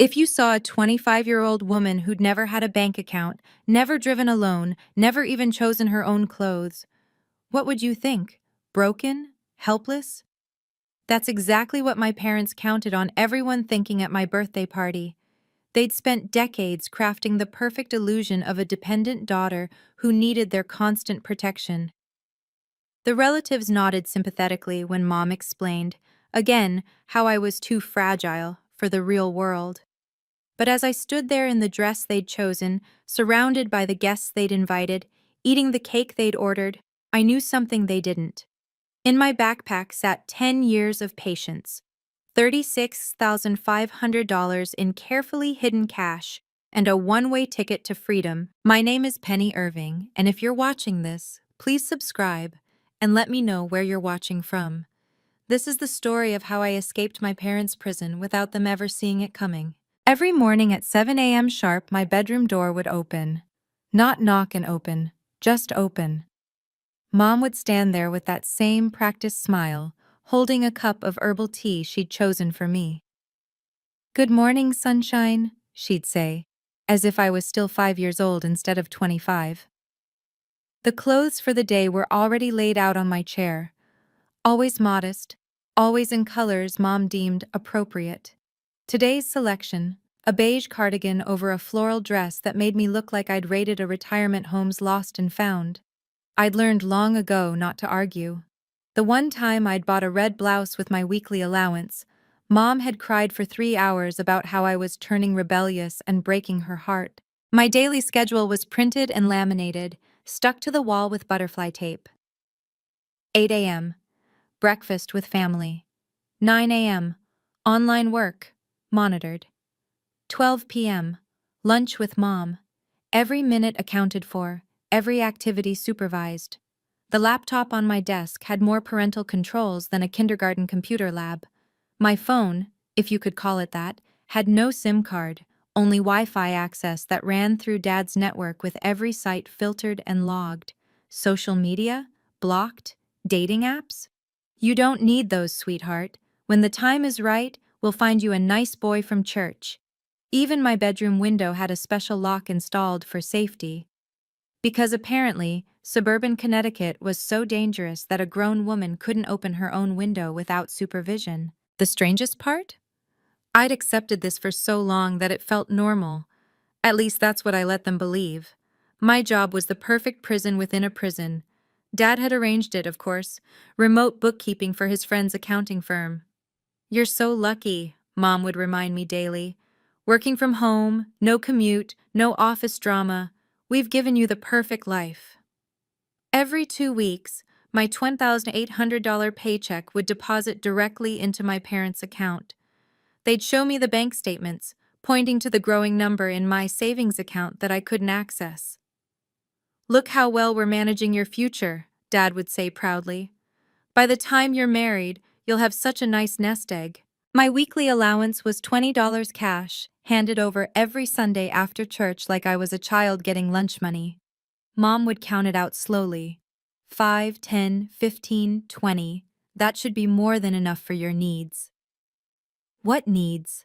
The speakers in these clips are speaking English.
If you saw a 25-year-old woman who'd never had a bank account, never driven alone, never even chosen her own clothes, what would you think? Broken? Helpless? That's exactly what my parents counted on everyone thinking at my birthday party. They'd spent decades crafting the perfect illusion of a dependent daughter who needed their constant protection. The relatives nodded sympathetically when Mom explained, again, how I was too fragile for the real world. But as I stood there in the dress they'd chosen, surrounded by the guests they'd invited, eating the cake they'd ordered, I knew something they didn't. In my backpack sat 10 years of patience, $36,500 in carefully hidden cash, and a one-way ticket to freedom. My name is Penny Irving, and if you're watching this, please subscribe and let me know where you're watching from. This is the story of how I escaped my parents' prison without them ever seeing it coming. Every morning at 7 a.m. sharp, my bedroom door would open. Not knock and open, just open. Mom would stand there with that same practiced smile, holding a cup of herbal tea she'd chosen for me. "Good morning, sunshine," she'd say, as if I was still 5 years old instead of 25. The clothes for the day were already laid out on my chair, always modest, always in colors Mom deemed appropriate. Today's selection: a beige cardigan over a floral dress that made me look like I'd raided a retirement home's lost and found. I'd learned long ago not to argue. The one time I'd bought a red blouse with my weekly allowance, Mom had cried for 3 hours about how I was turning rebellious and breaking her heart. My daily schedule was printed and laminated, stuck to the wall with butterfly tape. 8 a.m. Breakfast with family. 9 a.m. Online work, monitored. 12 p.m. Lunch with Mom. Every minute accounted for, every activity supervised. The laptop on my desk had more parental controls than a kindergarten computer lab. My phone, if you could call it that, had no SIM card, only Wi-Fi access that ran through Dad's network with every site filtered and logged. Social media? Blocked? Dating apps? You don't need those, sweetheart. When the time is right, we'll find you a nice boy from church. Even my bedroom window had a special lock installed for safety. Because apparently, suburban Connecticut was so dangerous that a grown woman couldn't open her own window without supervision. The strangest part? I'd accepted this for so long that it felt normal. At least that's what I let them believe. My job was the perfect prison within a prison. Dad had arranged it, of course, remote bookkeeping for his friend's accounting firm. "You're so lucky," Mom would remind me daily. "Working from home, no commute, no office drama. We've given you the perfect life." Every 2 weeks, my $1,800 paycheck would deposit directly into my parents' account. They'd show me the bank statements, pointing to the growing number in my savings account that I couldn't access. "Look how well we're managing your future," Dad would say proudly. "By the time you're married, you'll have such a nice nest egg." My weekly allowance was $20 cash, handed over every Sunday after church like I was a child getting lunch money. Mom would count it out slowly. 5, 10, 15, 20. That should be more than enough for your needs. What needs?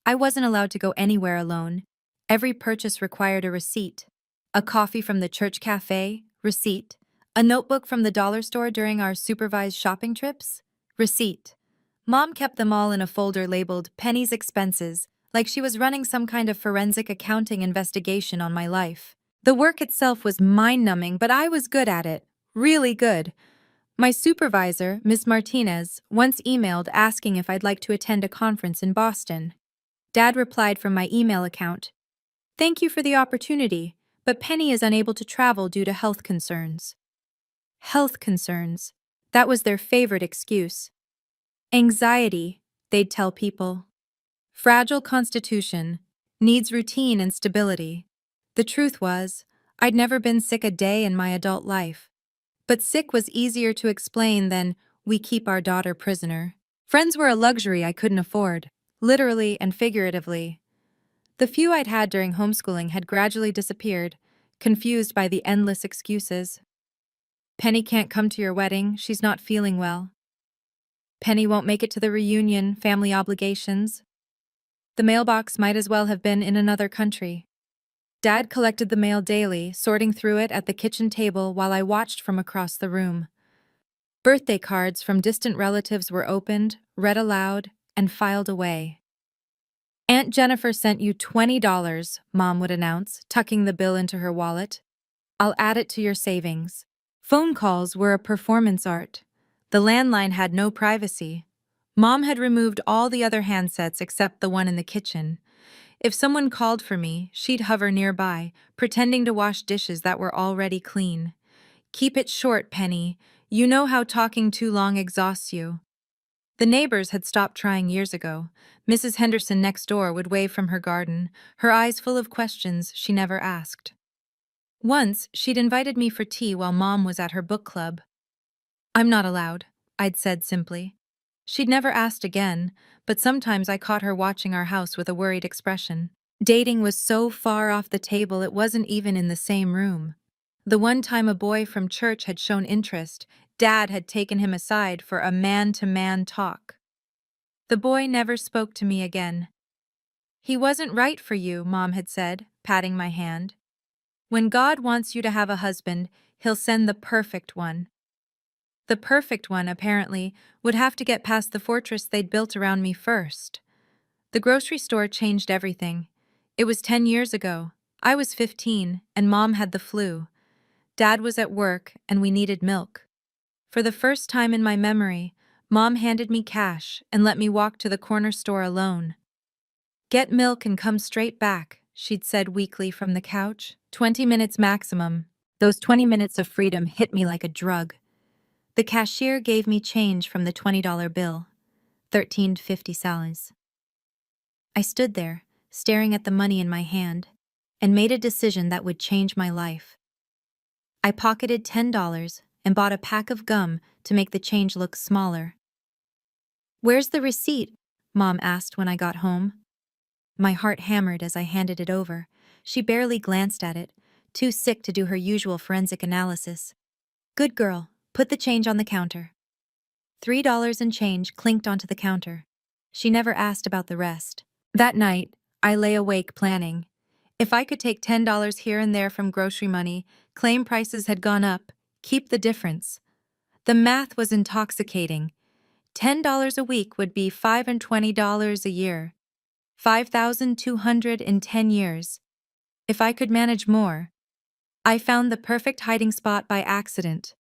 I wasn't allowed to go anywhere alone. Every purchase required a receipt. A coffee from the church cafe? Receipt. A notebook from the dollar store during our supervised shopping trips? Receipt. Mom kept them all in a folder labeled Penny's Expenses, like she was running some kind of forensic accounting investigation on my life. The work itself was mind-numbing, but I was good at it. Really good. My supervisor, Miss Martinez, once emailed asking if I'd like to attend a conference in Boston. Dad replied from my email account, "Thank you for the opportunity, but Penny is unable to travel due to health concerns." Health concerns. That was their favorite excuse. Anxiety, they'd tell people. Fragile constitution, needs routine and stability. The truth was, I'd never been sick a day in my adult life. But sick was easier to explain than "we keep our daughter prisoner." Friends were a luxury I couldn't afford, literally and figuratively. The few I'd had during homeschooling had gradually disappeared, confused by the endless excuses. "Penny can't come to your wedding, she's not feeling well." "Penny won't make it to the reunion, family obligations." The mailbox might as well have been in another country. Dad collected the mail daily, sorting through it at the kitchen table while I watched from across the room. Birthday cards from distant relatives were opened, read aloud, and filed away. "Aunt Jennifer sent you $20, Mom would announce, tucking the bill into her wallet. "I'll add it to your savings." Phone calls were a performance art. The landline had no privacy. Mom had removed all the other handsets except the one in the kitchen. If someone called for me, she'd hover nearby, pretending to wash dishes that were already clean. "Keep it short, Penny. You know how talking too long exhausts you." The neighbors had stopped trying years ago. Mrs. Henderson next door would wave from her garden, her eyes full of questions she never asked. Once, she'd invited me for tea while Mom was at her book club. "I'm not allowed," I'd said simply. She'd never asked again, but sometimes I caught her watching our house with a worried expression. Dating was so far off the table it wasn't even in the same room. The one time a boy from church had shown interest, Dad had taken him aside for a man-to-man talk. The boy never spoke to me again. "He wasn't right for you," Mom had said, patting my hand. "When God wants you to have a husband, He'll send the perfect one." The perfect one, apparently, would have to get past the fortress they'd built around me first. The grocery store changed everything. It was 10 years ago. I was 15, and Mom had the flu. Dad was at work, and we needed milk. For the first time in my memory, Mom handed me cash and let me walk to the corner store alone. "Get milk and come straight back," she'd said weakly from the couch. 20 minutes maximum. Those 20 minutes of freedom hit me like a drug. The cashier gave me change from the $20 bill, 13.50 salads. I stood there, staring at the money in my hand, and made a decision that would change my life. I pocketed $10 and bought a pack of gum to make the change look smaller. "Where's the receipt?" Mom asked when I got home. My heart hammered as I handed it over. She barely glanced at it, too sick to do her usual forensic analysis. "Good girl, put the change on the counter." $3 and change clinked onto the counter. She never asked about the rest. That night, I lay awake planning. If I could take $10 here and there from grocery money, claim prices had gone up, keep the difference. The math was intoxicating. $10 a week would be $520 a year. 5,200 in 10 years. If I could manage more. I found the perfect hiding spot by accident.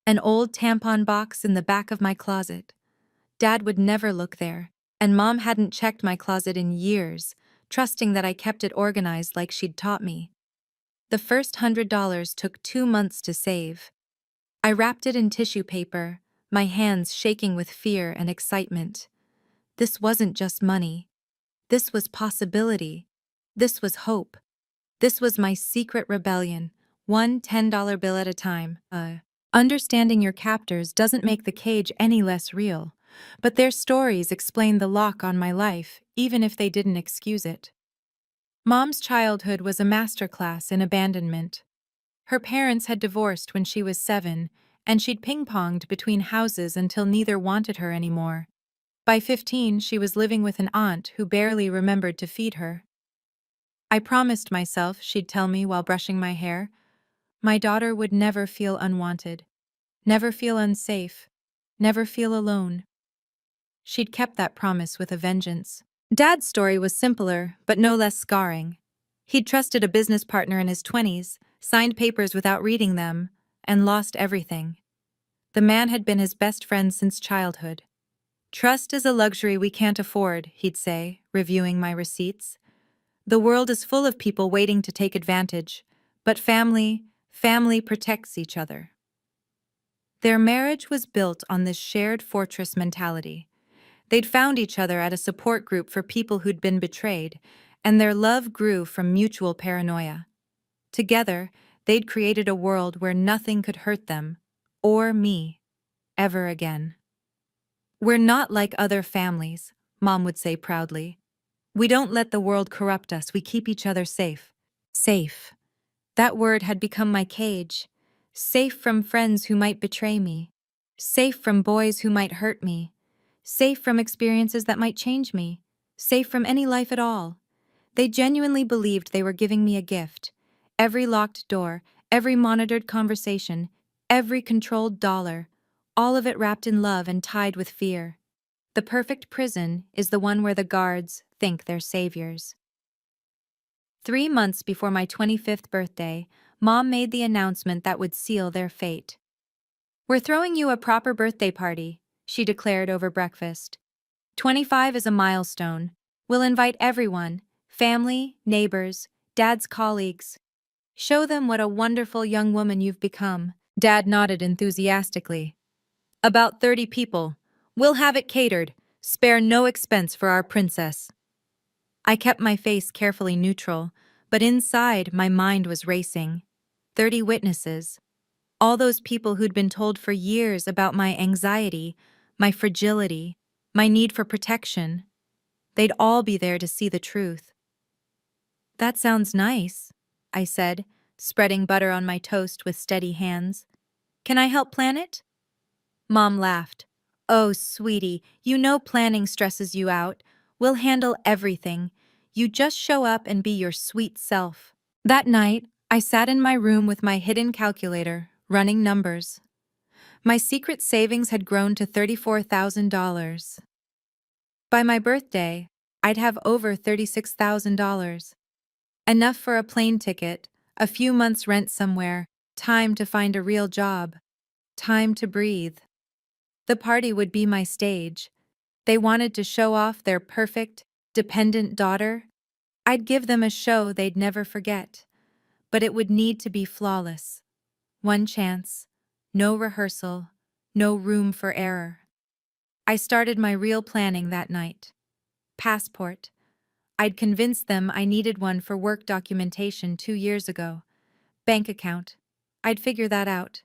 An old tampon box in the back of my closet. Dad would never look there, and Mom hadn't checked my closet in years, trusting that I kept it organized like she'd taught me. The first $100 took 2 months to save. I wrapped it in tissue paper, my hands shaking with fear and excitement. This wasn't just money. This was possibility. This was hope. This was my secret rebellion, one $10 bill at a time. Understanding your captors doesn't make the cage any less real, but their stories explain the lock on my life, even if they didn't excuse it. Mom's childhood was a masterclass in abandonment. Her parents had divorced when she was 7, and she'd ping-ponged between houses until neither wanted her anymore. By 15, she was living with an aunt who barely remembered to feed her. I promised myself, she'd tell me while brushing my hair, my daughter would never feel unwanted, never feel unsafe, never feel alone. She'd kept that promise with a vengeance. Dad's story was simpler, but no less scarring. He'd trusted a business partner in his 20s, signed papers without reading them, and lost everything. The man had been his best friend since childhood. "Trust is a luxury we can't afford," he'd say, reviewing my receipts. "The world is full of people waiting to take advantage, but family protects each other." Their marriage was built on this shared fortress mentality. They'd found each other at a support group for people who'd been betrayed, and their love grew from mutual paranoia. Together, they'd created a world where nothing could hurt them, or me, ever again. "We're not like other families," Mom would say proudly. "We don't let the world corrupt us, we keep each other safe." Safe. That word had become my cage. Safe from friends who might betray me. Safe from boys who might hurt me. Safe from experiences that might change me. safe from any life at all. They genuinely believed they were giving me a gift. Every locked door, every monitored conversation, every controlled dollar, all of it wrapped in love and tied with fear. The perfect prison is the one where the guards think they're saviors. 3 months before my 25th birthday, Mom made the announcement that would seal their fate. "We're throwing you a proper birthday party," she declared over breakfast. "25 is a milestone. We'll invite everyone, family, neighbors, Dad's colleagues. Show them what a wonderful young woman you've become." Dad nodded enthusiastically. "About 30 people. We'll have it catered. Spare no expense for our princess." I kept my face carefully neutral, but inside my mind was racing. 30 witnesses. All those people who'd been told for years about my anxiety, my fragility, my need for protection. They'd all be there to see the truth. "That sounds nice," I said, spreading butter on my toast with steady hands. "Can I help plan it?" Mom laughed. "Oh, sweetie, you know planning stresses you out. We'll handle everything. You just show up and be your sweet self." That night, I sat in my room with my hidden calculator, running numbers. My secret savings had grown to $34,000. By my birthday, I'd have over $36,000. Enough for a plane ticket, a few months' rent somewhere, time to find a real job, time to breathe. The party would be my stage. They wanted to show off their perfect, dependent daughter. I'd give them a show they'd never forget. But it would need to be flawless. One chance, no rehearsal, no room for error. I started my real planning that night. Passport. I'd convinced them I needed one for work documentation 2 years ago. Bank account. I'd figure that out.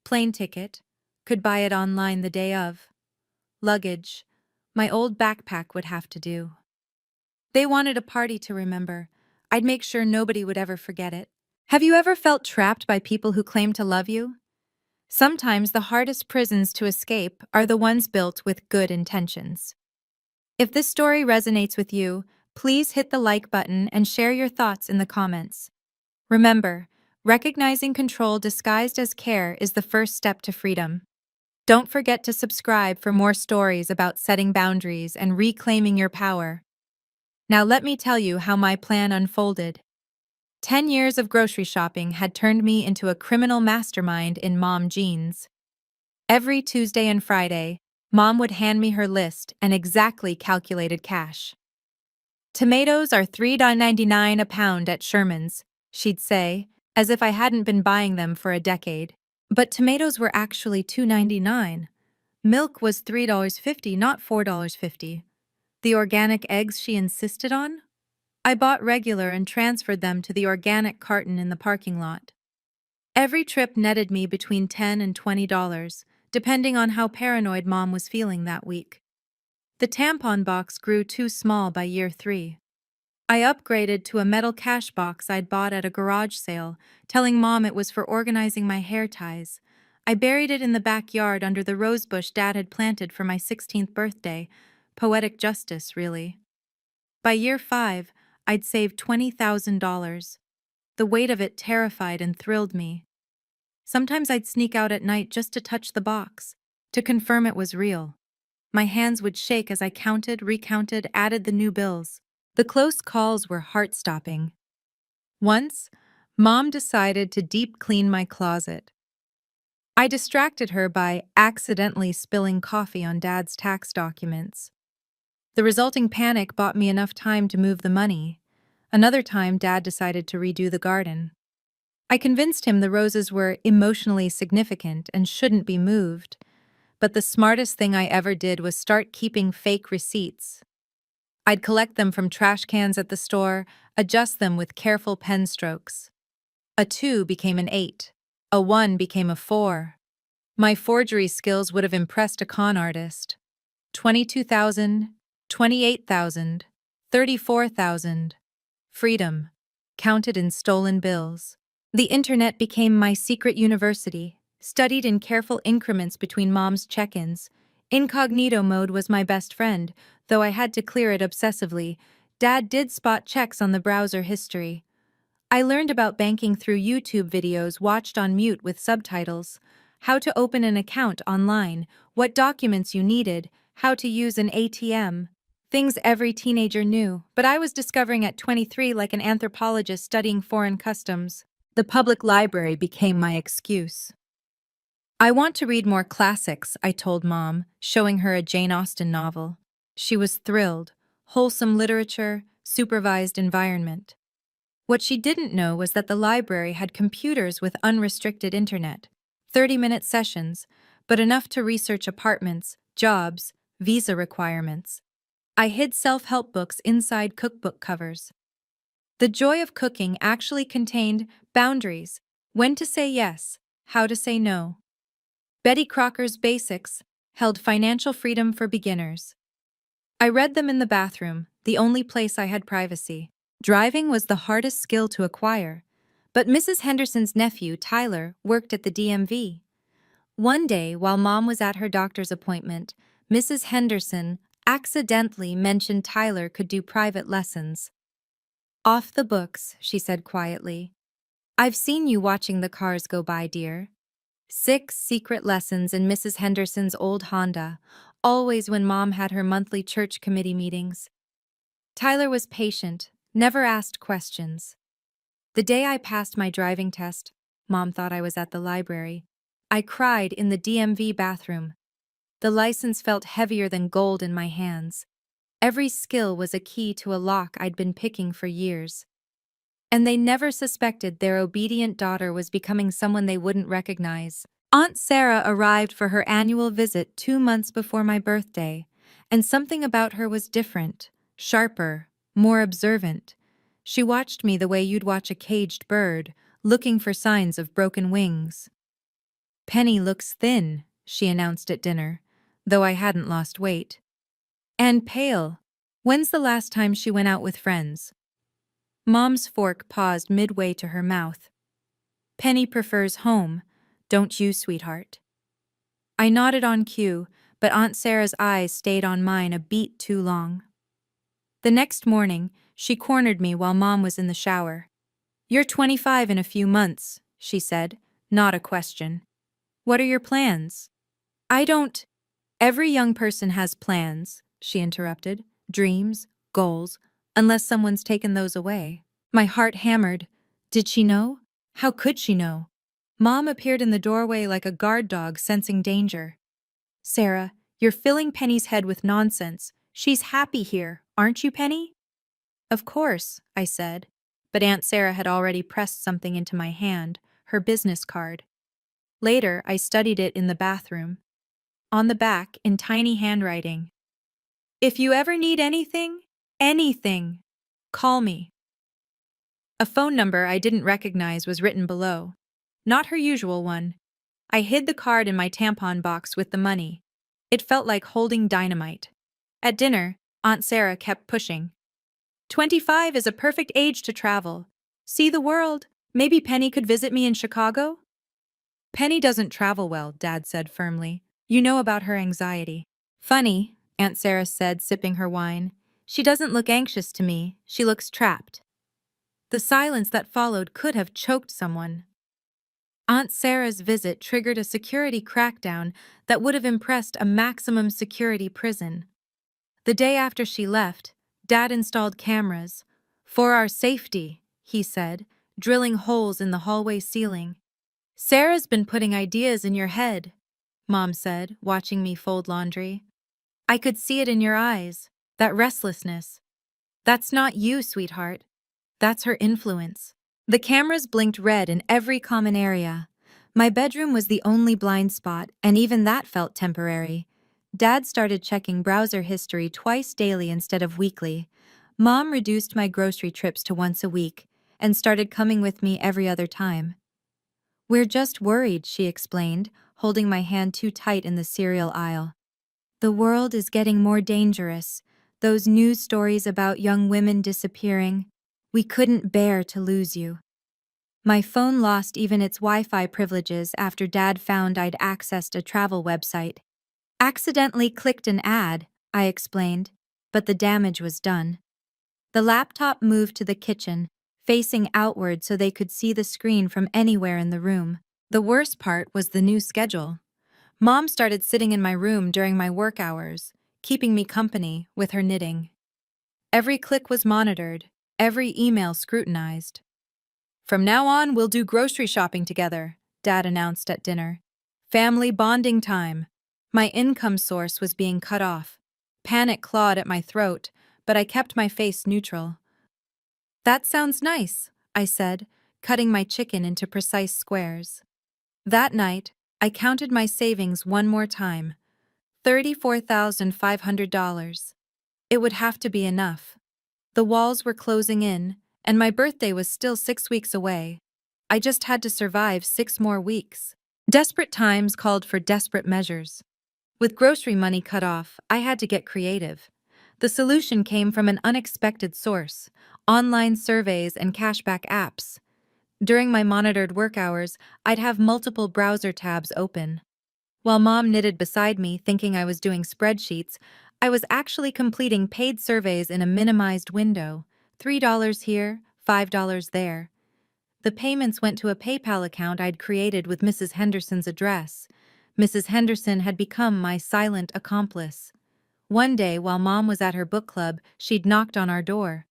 Plane ticket. Could buy it online the day of. Luggage. My old backpack would have to do. They wanted a party to remember. I'd make sure nobody would ever forget it. Have you ever felt trapped by people who claim to love you? Sometimes the hardest prisons to escape are the ones built with good intentions. If this story resonates with you, please hit the like button and share your thoughts in the comments. Remember, recognizing control disguised as care is the first step to freedom. Don't forget to subscribe for more stories about setting boundaries and reclaiming your power. Now let me tell you how my plan unfolded. 10 years of grocery shopping had turned me into a criminal mastermind in mom jeans. Every Tuesday and Friday, Mom would hand me her list and exactly calculated cash. "Tomatoes are $3.99 a pound at Sherman's," she'd say, as if I hadn't been buying them for a decade. But tomatoes were actually $2.99. Milk was $3.50, not $4.50. The organic eggs she insisted on? I bought regular and transferred them to the organic carton in the parking lot. Every trip netted me between $10 and $20, depending on how paranoid Mom was feeling that week. The tampon box grew too small by year 3. I upgraded to a metal cash box I'd bought at a garage sale, telling Mom it was for organizing my hair ties. I buried it in the backyard under the rosebush Dad had planted for my 16th birthday. Poetic justice, really. By year 5, I'd saved $20,000. The weight of it terrified and thrilled me. Sometimes I'd sneak out at night just to touch the box, to confirm it was real. My hands would shake as I counted, recounted, added the new bills. The close calls were heart-stopping. Once, Mom decided to deep clean my closet. I distracted her by accidentally spilling coffee on Dad's tax documents. The resulting panic bought me enough time to move the money. Another time, Dad decided to redo the garden. I convinced him the roses were emotionally significant and shouldn't be moved, but the smartest thing I ever did was start keeping fake receipts. I'd collect them from trash cans at the store, adjust them with careful pen strokes. A 2 became an 8. A 1 became a 4. My forgery skills would have impressed a con artist. 22,000, 28,000, 34,000. Freedom, counted in stolen bills. The internet became my secret university, studied in careful increments between Mom's check-ins. Incognito mode was my best friend, Though I had to clear it obsessively, Dad did spot checks on the browser history. I learned about banking through YouTube videos watched on mute with subtitles, how to open an account online, what documents you needed, how to use an ATM. Things every teenager knew, but I was discovering at 23 like an anthropologist studying foreign customs. The public library became my excuse. I want to read more classics, I told Mom, showing her a Jane Austen novel. She was thrilled. Wholesome literature, supervised environment. What she didn't know was that the library had computers with unrestricted internet, 30-minute sessions, but enough to research apartments, jobs, visa requirements. I hid self-help books inside cookbook covers. The joy of cooking actually contained boundaries, when to say yes, how to say no. Betty Crocker's Basics held financial freedom for beginners. I read them in the bathroom, the only place I had privacy. Driving was the hardest skill to acquire, but Mrs. Henderson's nephew, Tyler, worked at the DMV. One day, while Mom was at her doctor's appointment, Mrs. Henderson accidentally mentioned Tyler could do private lessons. "Off the books," she said quietly. "I've seen you watching the cars go by, dear." 6 secret lessons in Mrs. Henderson's old Honda, always when Mom had her monthly church committee meetings. Tyler was patient, never asked questions. The day I passed my driving test, Mom thought I was at the library. I cried in the DMV bathroom. The license felt heavier than gold in my hands. Every skill was a key to a lock I'd been picking for years. And they never suspected their obedient daughter was becoming someone they wouldn't recognize. Aunt Sarah arrived for her annual visit 2 months before my birthday, and something about her was different, sharper, more observant. She watched me the way you'd watch a caged bird, looking for signs of broken wings. "Penny looks thin," she announced at dinner, though I hadn't lost weight. "And pale. When's the last time she went out with friends?" Mom's fork paused midway to her mouth. "Penny prefers home, don't you, sweetheart?" I nodded on cue, but Aunt Sarah's eyes stayed on mine a beat too long. The next morning, she cornered me while Mom was in the shower. "You're 25 in a few months," she said, not a question. "What are your plans?" "I don't—" "Every young person has plans," she interrupted. "Dreams, goals, unless someone's taken those away." My heart hammered. Did she know? How could she know? Mom appeared in the doorway like a guard dog sensing danger. "Sarah, you're filling Penny's head with nonsense. She's happy here, aren't you, Penny?" "Of course," I said, but Aunt Sarah had already pressed something into my hand, her business card. Later, I studied it in the bathroom. On the back, in tiny handwriting, "If you ever need anything, call me." A phone number I didn't recognize was written below. Not her usual one. I hid the card in my tampon box with the money. It felt like holding dynamite. At dinner, Aunt Sarah kept pushing. 25 is a perfect age to travel. See the world. Maybe Penny could visit me in Chicago?" "Penny doesn't travel well," Dad said firmly. "You know about her anxiety." "Funny," Aunt Sarah said, sipping her wine. "She doesn't look anxious to me. She looks trapped." The silence that followed could have choked someone. Aunt Sarah's visit triggered a security crackdown that would have impressed a maximum security prison. The day after she left, Dad installed cameras. "For our safety," he said, drilling holes in the hallway ceiling. "Sarah's been putting ideas in your head," Mom said, watching me fold laundry. "I could see it in your eyes, that restlessness. That's not you, sweetheart. That's her influence." The cameras blinked red in every common area. My bedroom was the only blind spot, and even that felt temporary. Dad started checking browser history twice daily instead of weekly. Mom reduced my grocery trips to once a week and started coming with me every other time. "We're just worried," she explained, holding my hand too tight in the cereal aisle. "The world is getting more dangerous. Those news stories about young women disappearing. We couldn't bear to lose you." My phone lost even its Wi-Fi privileges after Dad found I'd accessed a travel website. "Accidentally clicked an ad," I explained. but the damage was done. The laptop moved to the kitchen, facing outward so they could see the screen from anywhere in the room. The worst part was the new schedule. Mom started sitting in my room during my work hours, keeping me company with her knitting. Every click was monitored, every email scrutinized. "From now on, we'll do grocery shopping together," Dad announced at dinner. "Family bonding time." My income source was being cut off. Panic clawed at my throat, but I kept my face neutral. "That sounds nice," I said, cutting my chicken into precise squares. That night, I counted my savings one more time. $34,500. It would have to be enough. The walls were closing in, and my birthday was still 6 weeks away. I just had to survive 6 more weeks. Desperate times called for desperate measures. With grocery money cut off, I had to get creative. The solution came from an unexpected source: online surveys and cashback apps. During my monitored work hours, I'd have multiple browser tabs open. While Mom knitted beside me, thinking I was doing spreadsheets, I was actually completing paid surveys in a minimized window. $3 here, $5 there. The payments went to a PayPal account I'd created with Mrs. Henderson's address. Mrs. Henderson had become my silent accomplice. One day, while Mom was at her book club, she'd knocked on our door.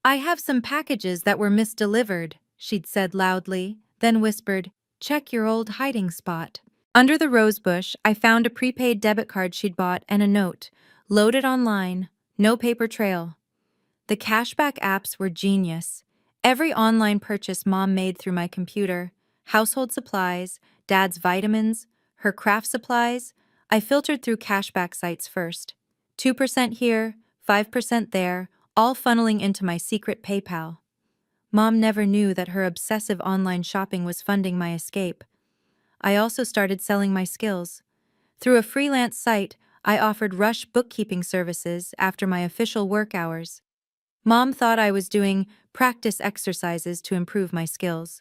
"I have some packages that were misdelivered," she'd said loudly, then whispered, "Check your old hiding spot." Under the rosebush, I found a prepaid debit card she'd bought and a note: "Loaded online, no paper trail." The cashback apps were genius. Every online purchase Mom made through my computer, household supplies, Dad's vitamins, her craft supplies, I filtered through cashback sites first. 2% here, 5% there, all funneling into my secret PayPal. Mom never knew that her obsessive online shopping was funding my escape. I also started selling my skills. Through a freelance site, I offered rush bookkeeping services after my official work hours. Mom thought I was doing practice exercises to improve my skills.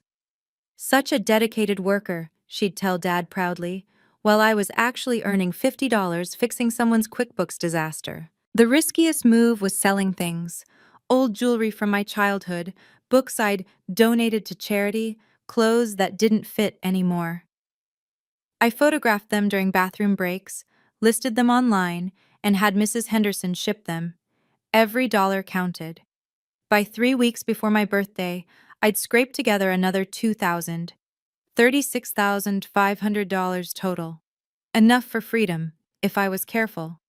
"Such a dedicated worker," she'd tell Dad proudly, while I was actually earning $50 fixing someone's QuickBooks disaster. The riskiest move was selling things: old jewelry from my childhood, books I'd donated to charity, clothes that didn't fit anymore. I photographed them during bathroom breaks, listed them online, and had Mrs. Henderson ship them. Every dollar counted. By 3 weeks before my birthday, I'd scraped together another $2,000, $36,500 total. Enough for freedom, if I was careful,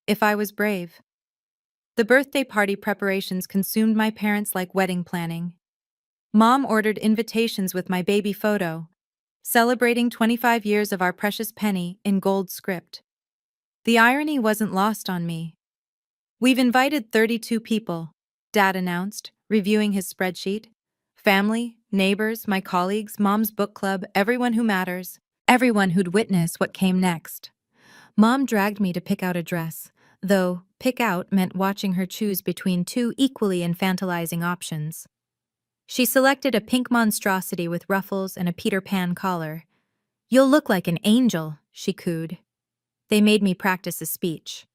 if I was brave. The birthday party preparations consumed my parents like wedding planning. Mom ordered invitations with my baby photo, celebrating 25 years of our precious penny in gold script. The irony wasn't lost on me. "We've invited 32 people," Dad announced, reviewing his spreadsheet. "Family, neighbors, my colleagues, Mom's book club, everyone who matters, everyone who'd witness what came next." Mom dragged me to pick out a dress, though pick out meant watching her choose between two equally infantilizing options. She selected a pink monstrosity with ruffles and a Peter Pan collar. "You'll look like an angel," she cooed. They made me practice a speech.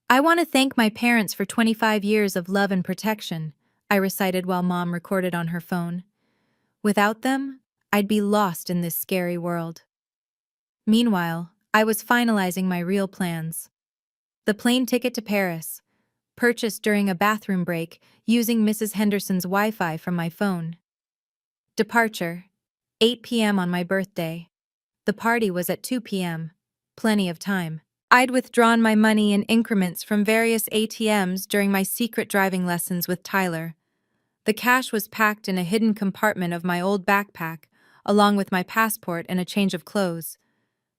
"I want to thank my parents for 25 years of love and protection," I recited while Mom recorded on her phone. "Without them, I'd be lost in this scary world." Meanwhile, I was finalizing my real plans. The plane ticket to Paris, purchased during a bathroom break using Mrs. Henderson's Wi-Fi from my phone. Departure, 8 p.m. on my birthday. The party was at 2 p.m. Plenty of time. I'd withdrawn my money in increments from various ATMs during my secret driving lessons with Tyler. The cash was packed in a hidden compartment of my old backpack, along with my passport and a change of clothes.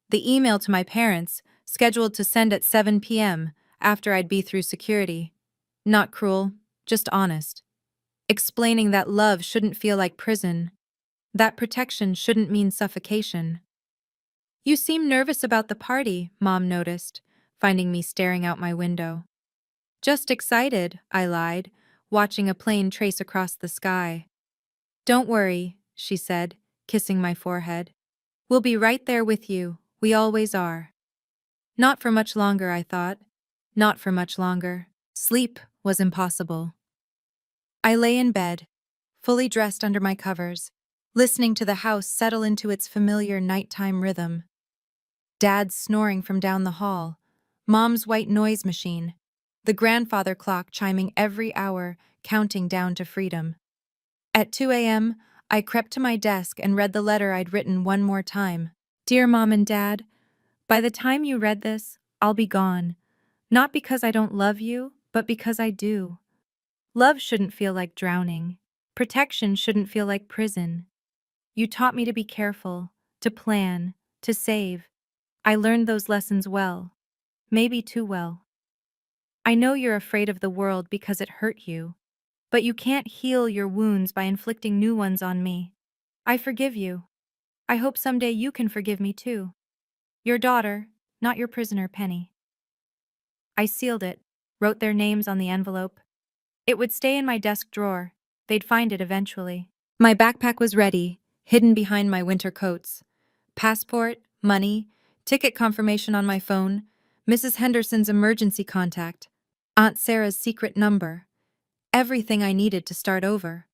The email to my parents, scheduled to send at 7 p.m. after I'd be through security. Not cruel, just honest. Explaining that love shouldn't feel like prison, that protection shouldn't mean suffocation. "You seem nervous about the party," Mom noticed, finding me staring out my window. "Just excited," I lied, watching a plane trace across the sky. "Don't worry," she said, kissing my forehead. "We'll be right there with you, we always are." Not for much longer, I thought. Not for much longer. Sleep was impossible. I lay in bed, fully dressed under my covers, listening to the house settle into its familiar nighttime rhythm. Dad's snoring from down the hall, Mom's white noise machine, the grandfather clock chiming every hour, counting down to freedom. At 2 a.m., I crept to my desk and read the letter I'd written one more time. Dear Mom and Dad, by the time you read this, I'll be gone. Not because I don't love you, but because I do. Love shouldn't feel like drowning. Protection shouldn't feel like prison. You taught me to be careful, to plan, to save. I learned those lessons well. Maybe too well. I know you're afraid of the world because it hurt you, but you can't heal your wounds by inflicting new ones on me. I forgive you. I hope someday you can forgive me too. Your daughter, not your prisoner, Penny. I sealed it, wrote their names on the envelope. It would stay in my desk drawer. They'd find it eventually. My backpack was ready, hidden behind my winter coats. Passport, money, ticket confirmation on my phone, Mrs. Henderson's emergency contact, Aunt Sarah's secret number. Everything I needed to start over.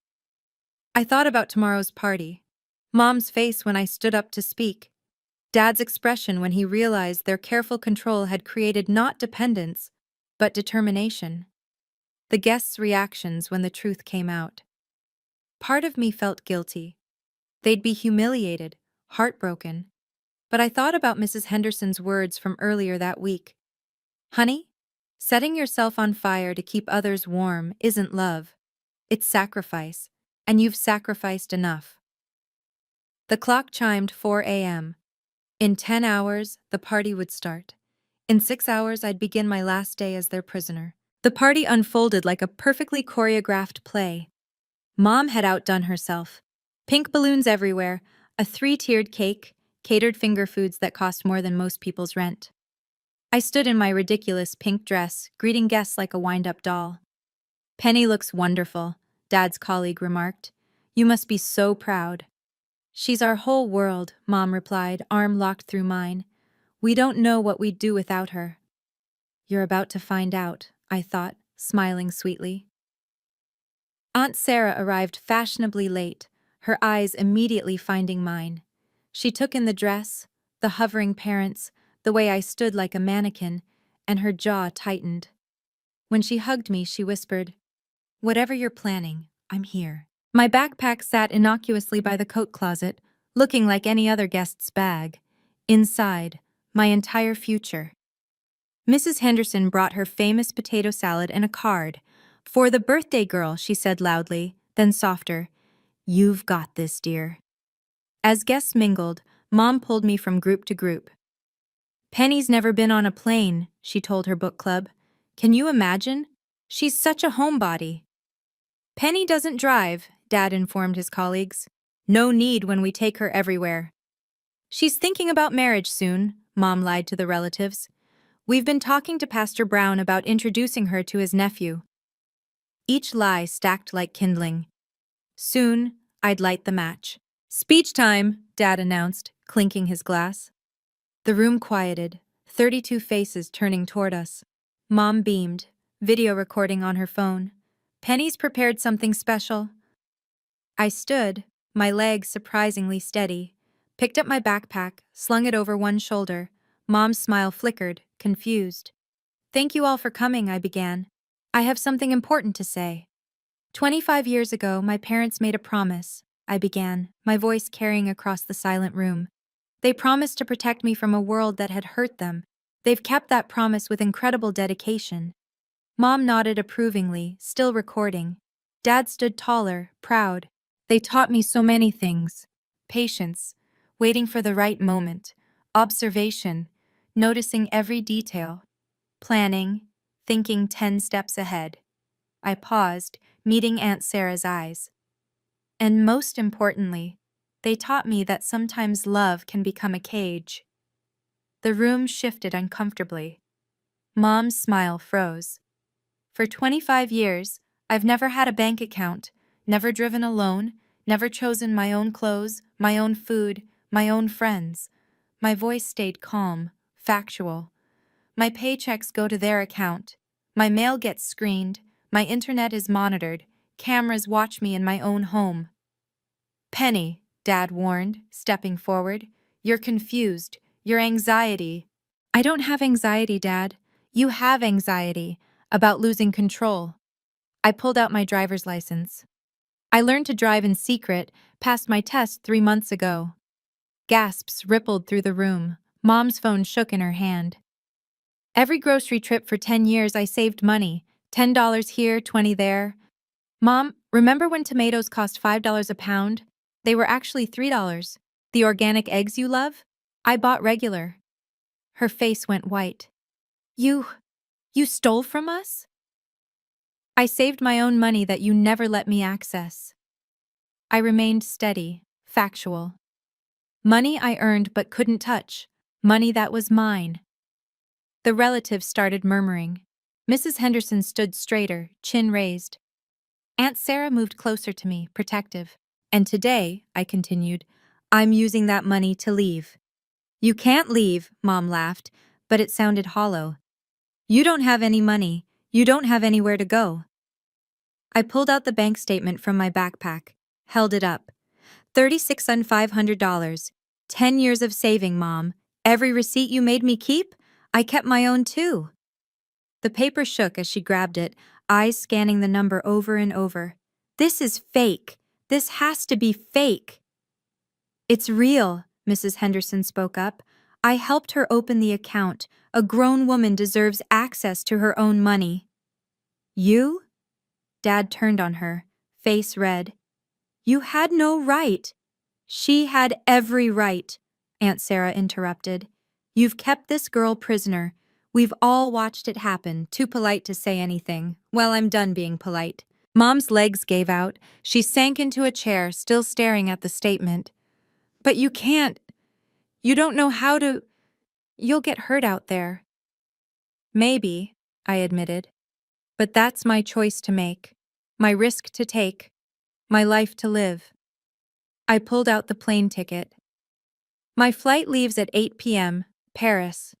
I thought about tomorrow's party. Mom's face when I stood up to speak. Dad's expression when he realized their careful control had created not dependence, but determination. The guests' reactions when the truth came out. Part of me felt guilty. They'd be humiliated, heartbroken. But I thought about Mrs. Henderson's words from earlier that week. Honey, setting yourself on fire to keep others warm isn't love. It's sacrifice, and you've sacrificed enough. The clock chimed 4 a.m. In 10 hours, the party would start. In 6 hours, I'd begin my last day as their prisoner. The party unfolded like a perfectly choreographed play. Mom had outdone herself. Pink balloons everywhere, a 3-tiered cake, catered finger foods that cost more than most people's rent. I stood in my ridiculous pink dress, greeting guests like a wind-up doll. Penny looks wonderful, Dad's colleague remarked. You must be so proud. She's our whole world, Mom replied, arm locked through mine. We don't know what we'd do without her. You're about to find out, I thought, smiling sweetly. Aunt Sarah arrived fashionably late, her eyes immediately finding mine. She took in the dress, the hovering parents, the way I stood like a mannequin, and her jaw tightened. When she hugged me, she whispered, Whatever you're planning, I'm here. My backpack sat innocuously by the coat closet, looking like any other guest's bag. Inside, my entire future. Mrs. Henderson brought her famous potato salad and a card. For the birthday girl, she said loudly, then softer. You've got this, dear. As guests mingled, Mom pulled me from group to group. Penny's never been on a plane, she told her book club. Can you imagine? She's such a homebody. Penny doesn't drive, Dad informed his colleagues. No need when we take her everywhere. She's thinking about marriage soon, Mom lied to the relatives. We've been talking to Pastor Brown about introducing her to his nephew. Each lie stacked like kindling. Soon, I'd light the match. Speech time, Dad announced, clinking his glass. The room quieted, 32 faces turning toward us. Mom beamed, video recording on her phone. Penny's prepared something special. I stood, my legs surprisingly steady, picked up my backpack, slung it over one shoulder. Mom's smile flickered, confused. Thank you all for coming, I began. I have something important to say. 25 years ago, my parents made a promise, I began, my voice carrying across the silent room. They promised to protect me from a world that had hurt them. They've kept that promise with incredible dedication. Mom nodded approvingly, still recording. Dad stood taller, proud. They taught me so many things. Patience, waiting for the right moment, observation, noticing every detail, planning, thinking 10 steps ahead. I paused, meeting Aunt Sarah's eyes. And most importantly, they taught me that sometimes love can become a cage. The room shifted uncomfortably. Mom's smile froze. For 25 years, I've never had a bank account, never driven alone, never chosen my own clothes, my own food, my own friends. My voice stayed calm, factual. My paychecks go to their account. My mail gets screened. My internet is monitored. Cameras watch me in my own home. Penny, Dad warned, stepping forward. You're confused. Your anxiety. I don't have anxiety, Dad. You have anxiety about losing control. I pulled out my driver's license. I learned to drive in secret, passed my test 3 months ago. Gasps rippled through the room. Mom's phone shook in her hand. Every grocery trip for 10 years I saved money. $10 here, 20 there. Mom, remember when tomatoes cost $5 a pound? They were actually $3. The organic eggs you love? I bought regular. Her face went white. You stole from us? I saved my own money that you never let me access. I remained steady, factual. Money I earned but couldn't touch. Money that was mine. The relatives started murmuring. Mrs. Henderson stood straighter, chin raised. Aunt Sarah moved closer to me, protective. And today, I continued, I'm using that money to leave. You can't leave, Mom laughed, but it sounded hollow. You don't have any money. You don't have anywhere to go. I pulled out the bank statement from my backpack, held it up. $36,500. 10 years of saving, Mom. Every receipt you made me keep, I kept my own too. The paper shook as she grabbed it, eyes scanning the number over and over. This is fake. This has to be fake. It's real, Mrs. Henderson spoke up. I helped her open the account. A grown woman deserves access to her own money. You? Dad turned on her, face red. You had no right. She had every right, Aunt Sarah interrupted. You've kept this girl prisoner. We've all watched it happen, too polite to say anything. Well, I'm done being polite. Mom's legs gave out. She sank into a chair, still staring at the statement. But you can't. You don't know how to. You'll get hurt out there. Maybe, I admitted. But that's my choice to make. My risk to take. My life to live. I pulled out the plane ticket. My flight leaves at 8 p.m., Paris.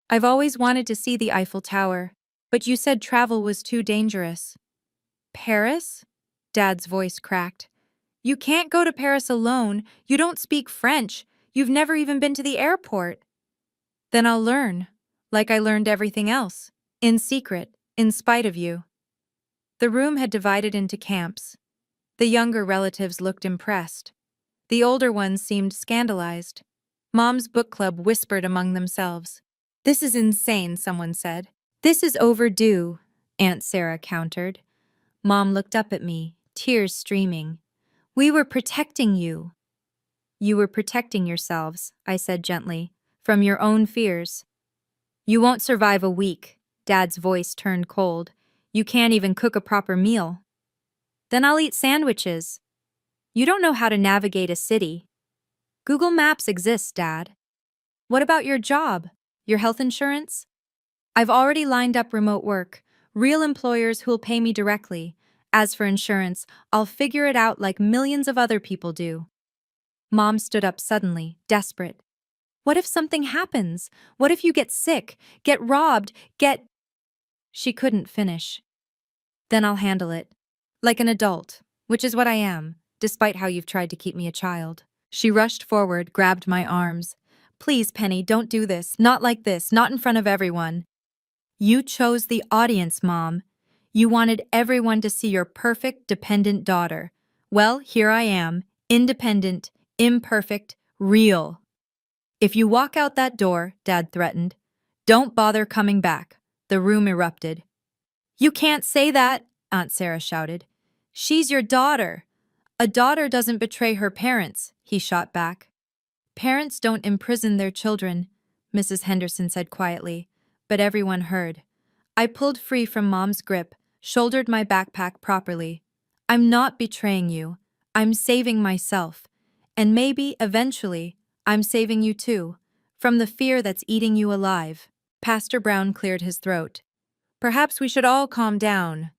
I've always wanted to see the Eiffel Tower, but you said travel was too dangerous. Paris? Dad's voice cracked. You can't go to Paris alone. You don't speak French. You've never even been to the airport. Then I'll learn, like I learned everything else, in secret, in spite of you. The room had divided into camps. The younger relatives looked impressed. The older ones seemed scandalized. Mom's book club whispered among themselves. This is insane, someone said. This is overdue, Aunt Sarah countered. Mom looked up at me, tears streaming. We were protecting you. You were protecting yourselves, I said gently, from your own fears. You won't survive a week. Dad's voice turned cold. You can't even cook a proper meal. Then I'll eat sandwiches. You don't know how to navigate a city. Google Maps exists, Dad. What about your job? Your health insurance? I've already lined up remote work, real employers who'll pay me directly. As for insurance, I'll figure it out like millions of other people do. Mom stood up suddenly, desperate. What if something happens? What if you get sick, get robbed, get... She couldn't finish. Then I'll handle it. Like an adult, which is what I am, despite how you've tried to keep me a child. She rushed forward, grabbed my arms. Please, Penny, don't do this. Not like this, not in front of everyone. You chose the audience, Mom. You wanted everyone to see your perfect, dependent daughter. Well, here I am, independent, imperfect, real. If you walk out that door, Dad threatened, don't bother coming back. The room erupted. You can't say that, Aunt Sarah shouted. She's your daughter. A daughter doesn't betray her parents, he shot back. Parents don't imprison their children, Mrs. Henderson said quietly, but everyone heard. I pulled free from Mom's grip, shouldered my backpack properly. I'm not betraying you. I'm saving myself. And maybe, eventually, I'm saving you too, from the fear that's eating you alive. Pastor Brown cleared his throat. Perhaps we should all calm down.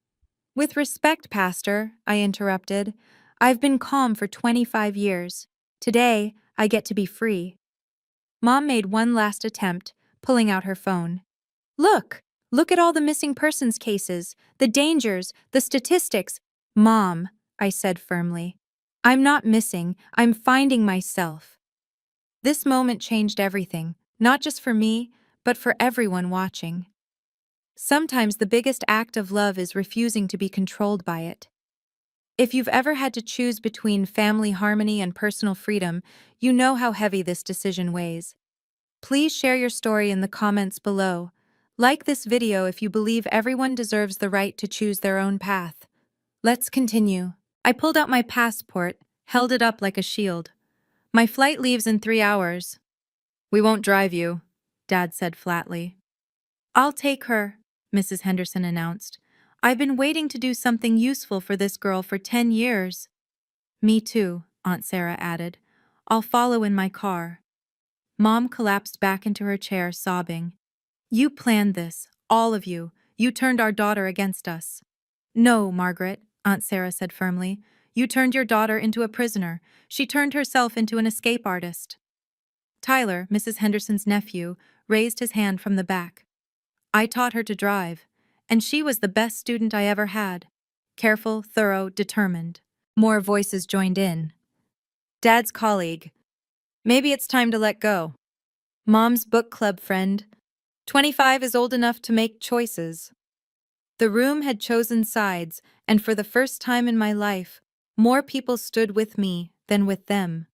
With respect, Pastor, I interrupted. I've been calm for 25 years. Today, I get to be free. Mom made one last attempt, pulling out her phone. Look! Look at all the missing persons cases, the dangers, the statistics. Mom, I said firmly. I'm not missing, I'm finding myself. This moment changed everything, not just for me, but for everyone watching. Sometimes the biggest act of love is refusing to be controlled by it. If you've ever had to choose between family harmony and personal freedom, you know how heavy this decision weighs. Please share your story in the comments below. Like this video if you believe everyone deserves the right to choose their own path. Let's continue. I pulled out my passport, held it up like a shield. My flight leaves in 3 hours. We won't drive you, Dad said flatly. I'll take her, Mrs. Henderson announced. I've been waiting to do something useful for this girl for 10 years. Me too, Aunt Sarah added. I'll follow in my car. Mom collapsed back into her chair, sobbing. You planned this, all of you. You turned our daughter against us. No, Margaret, Aunt Sarah said firmly. You turned your daughter into a prisoner. She turned herself into an escape artist. Tyler, Mrs. Henderson's nephew, raised his hand from the back. I taught her to drive, and she was the best student I ever had. Careful, thorough, determined. More voices joined in. Dad's colleague. Maybe it's time to let go. Mom's book club friend. 25 is old enough to make choices. The room had chosen sides, and for the first time in my life, more people stood with me than with them.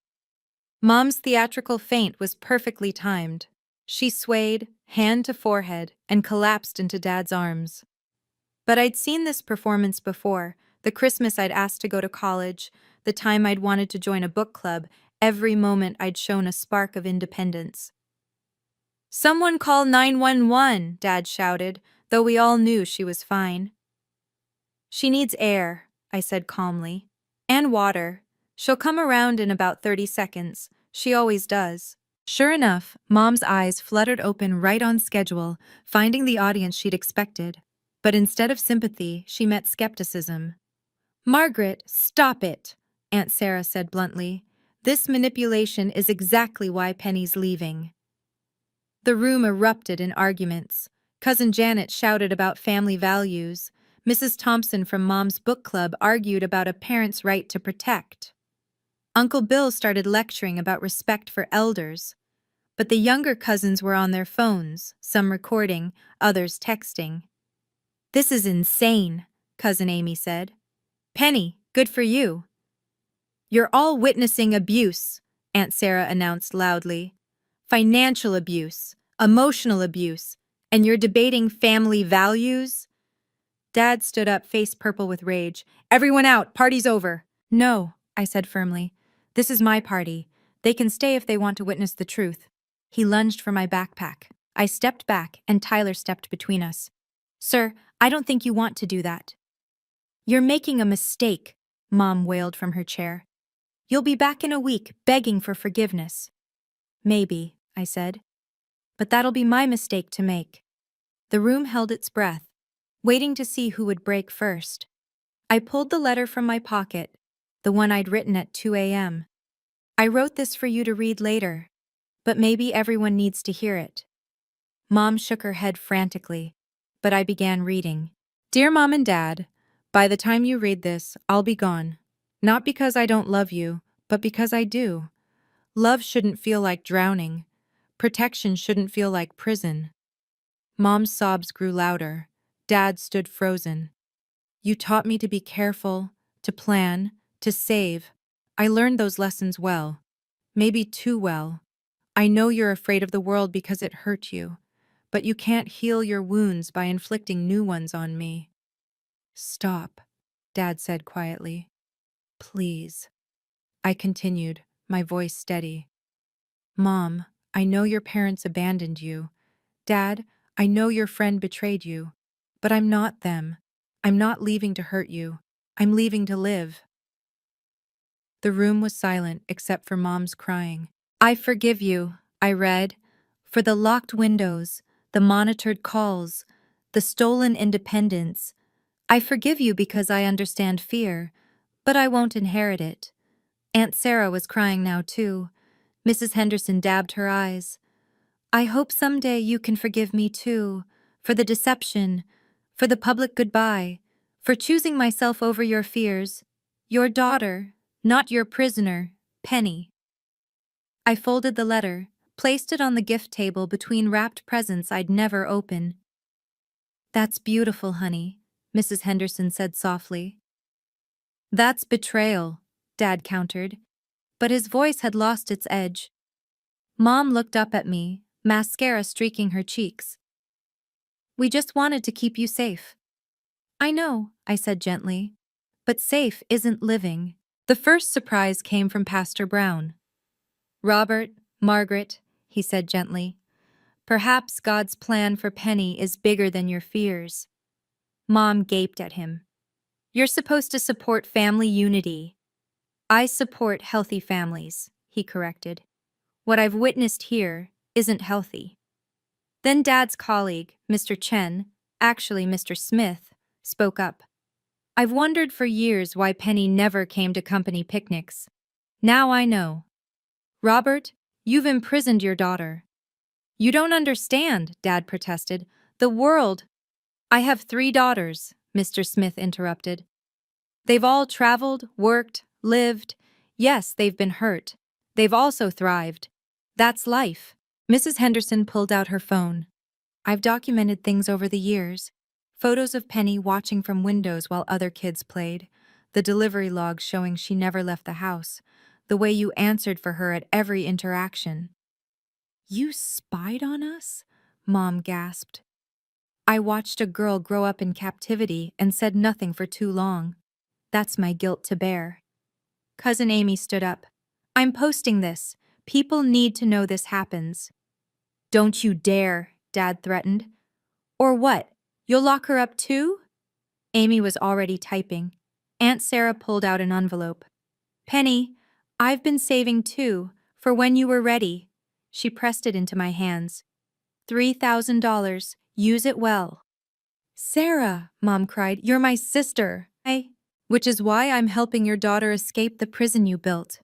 Mom's theatrical faint was perfectly timed. She swayed, hand to forehead, and collapsed into Dad's arms. But I'd seen this performance before, the Christmas I'd asked to go to college, the time I'd wanted to join a book club, every moment I'd shown a spark of independence. Someone call 911, Dad shouted, though we all knew she was fine. She needs air, I said calmly. And water. She'll come around in about 30 seconds. She always does. Sure enough, Mom's eyes fluttered open right on schedule, finding the audience she'd expected. But instead of sympathy, she met skepticism. Margaret, stop it, Aunt Sarah said bluntly. This manipulation is exactly why Penny's leaving. The room erupted in arguments. Cousin Janet shouted about family values. Mrs. Thompson from Mom's book club argued about a parent's right to protect. Uncle Bill started lecturing about respect for elders. But the younger cousins were on their phones, some recording, others texting. This is insane, Cousin Amy said. Penny, good for you. You're all witnessing abuse, Aunt Sarah announced loudly. Financial abuse, emotional abuse, and you're debating family values? Dad stood up, face purple with rage. Everyone out, party's over. No, I said firmly. This is my party. They can stay if they want to witness the truth. He lunged for my backpack. I stepped back, and Tyler stepped between us. Sir, I don't think you want to do that. You're making a mistake, Mom wailed from her chair. You'll be back in a week, begging for forgiveness. Maybe, I said. But that'll be my mistake to make. The room held its breath, waiting to see who would break first. I pulled the letter from my pocket, the one I'd written at 2 a.m. I wrote this for you to read later, but maybe everyone needs to hear it. Mom shook her head frantically, but I began reading. Dear Mom and Dad, by the time you read this, I'll be gone. Not because I don't love you, but because I do. Love shouldn't feel like drowning. Protection shouldn't feel like prison. Mom's sobs grew louder. Dad stood frozen. You taught me to be careful, to plan, to save. I learned those lessons well. Maybe too well. I know you're afraid of the world because it hurt you, but you can't heal your wounds by inflicting new ones on me. Stop, Dad said quietly. Please. I continued, my voice steady. Mom, I know your parents abandoned you. Dad, I know your friend betrayed you. But I'm not them. I'm not leaving to hurt you. I'm leaving to live. The room was silent except for Mom's crying. I forgive you, I read, for the locked windows, the monitored calls, the stolen independence. I forgive you because I understand fear, but I won't inherit it. Aunt Sarah was crying now too. Mrs. Henderson dabbed her eyes. I hope someday you can forgive me too, for the deception, for the public goodbye, for choosing myself over your fears. Your daughter, not your prisoner, Penny. I folded the letter, placed it on the gift table between wrapped presents I'd never open. That's beautiful, honey, Mrs. Henderson said softly. That's betrayal, Dad countered, but his voice had lost its edge. Mom looked up at me, mascara streaking her cheeks. We just wanted to keep you safe. I know, I said gently, but safe isn't living. The first surprise came from Pastor Brown. Robert, Margaret, he said gently, perhaps God's plan for Penny is bigger than your fears. Mom gaped at him. You're supposed to support family unity. I support healthy families, he corrected. What I've witnessed here isn't healthy. Then Dad's colleague, Mr. Chen, actually Mr. Smith, spoke up. I've wondered for years why Penny never came to company picnics. Now I know. Robert, you've imprisoned your daughter. You don't understand, Dad protested. The world. I have 3 daughters, Mr. Smith interrupted. They've all traveled, worked, lived. Yes, they've been hurt. They've also thrived. That's life. Mrs. Henderson pulled out her phone. I've documented things over the years. Photos of Penny watching from windows while other kids played. The delivery logs showing she never left the house. The way you answered for her at every interaction. You spied on us? Mom gasped. I watched a girl grow up in captivity and said nothing for too long. That's my guilt to bear. Cousin Amy stood up. I'm posting this. People need to know this happens. Don't you dare, Dad threatened. Or what? You'll lock her up too? Amy was already typing. Aunt Sarah pulled out an envelope. Penny, I've been saving too, for when you were ready. She pressed it into my hands. $3,000. Use it well. Sarah, Mom cried, you're my sister. Which is why I'm helping your daughter escape the prison you built.